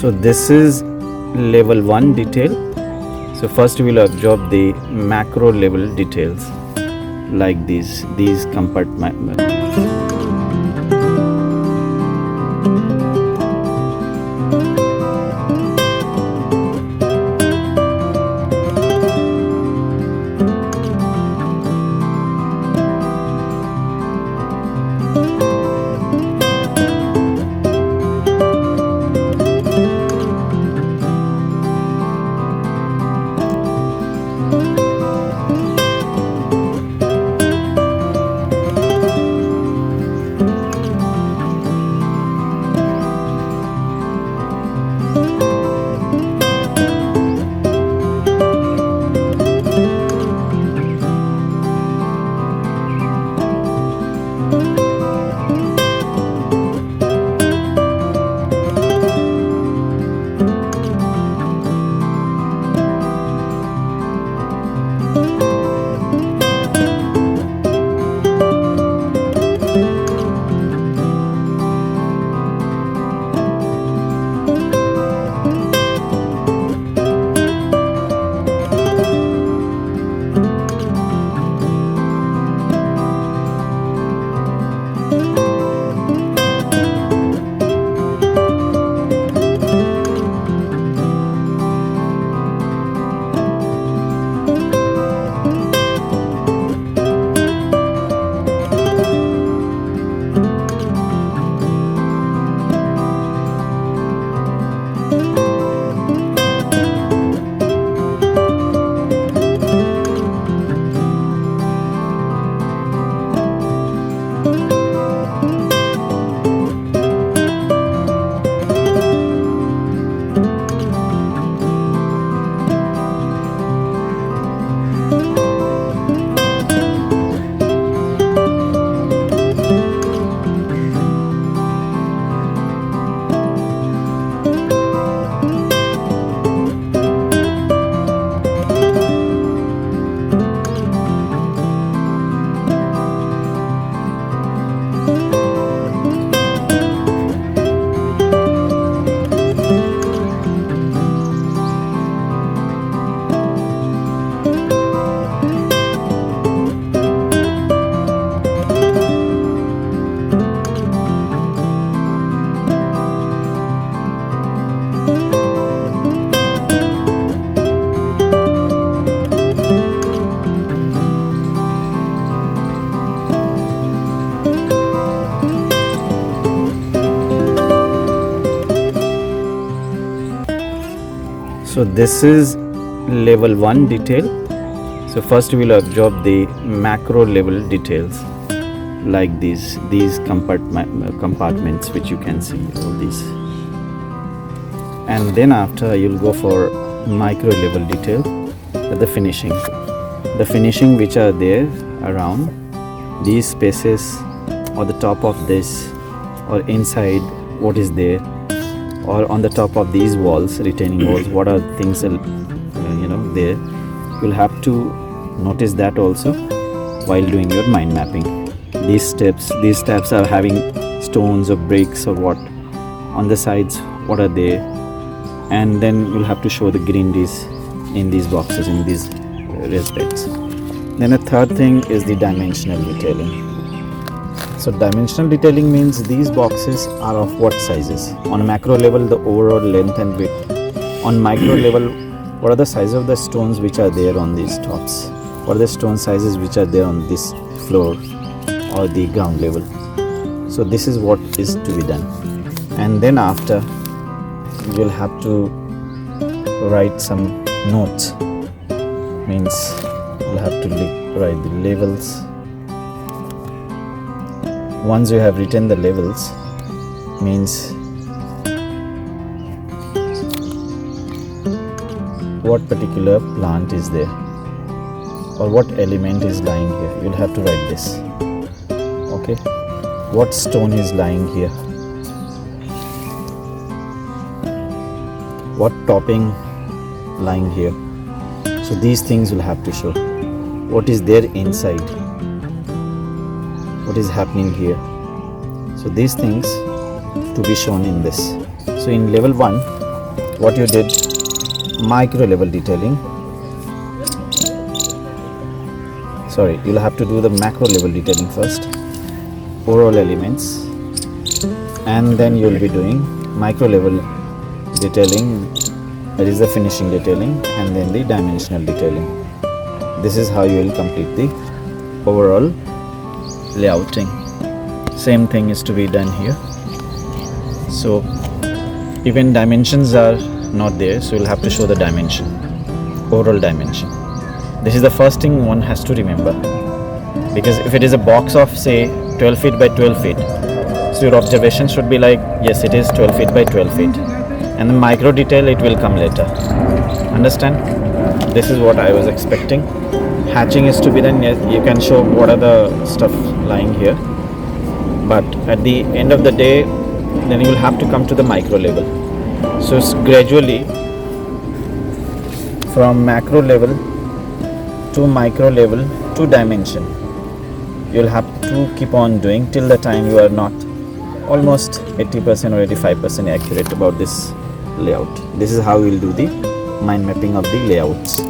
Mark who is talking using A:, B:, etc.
A: So this is level 1 detail. So first we will absorb the macro level details like these compartments. So this is level 1 detail. So first we will absorb the macro level details like these compartments which you can see, all these, and then after you'll go for micro level detail, the finishing which are there around these spaces, or the top of this, or inside what is there, or on the top of these walls, retaining walls, what are things there. You'll have to notice that also while doing your mind mapping. These steps are having stones or bricks or what on the sides, what are there, and then you'll have to show the greeneries in these boxes, in these respects. Then a third thing is the dimensional detailing. So dimensional detailing means these boxes are of what sizes. On macro level, the overall length and width. On micro level, what are the size of the stones which are there on these tops? What are the stone sizes which are there on this floor or the ground level? So this is what is to be done. And then after, you'll have to write some notes. Means you'll have to write the levels. Once you have written the levels, means what particular plant is there or what element is lying here. You'll have to write this. Okay, what stone is lying here, what topping lying here. So these things will have to show what is there inside, what is happening here. So these things to be shown in this. So in level 1, what you did, micro level detailing. Sorry, you'll have to do the macro level detailing first, overall elements, and then you'll be doing micro level detailing, that is the finishing detailing, and then the dimensional detailing. This is how you will complete the overall layouting. Same thing is to be done here. So even dimensions are not there, so you'll have to show the dimension, overall dimension. This is the first thing one has to remember, because if it is a box of say 12 feet by 12 feet, so your observation should be like, yes, it is 12 feet by 12 feet, and the micro detail, it will come later. Understand? This is what I was expecting. Hatching is to be done, yes, you can show what are the stuff lying here, but at the end of the day, then you will have to come to the micro level. So gradually from macro level to micro level to dimension, you'll have to keep on doing till the time you are not almost 80% or 85% accurate about this layout. This is how we'll do the mind mapping of the layouts.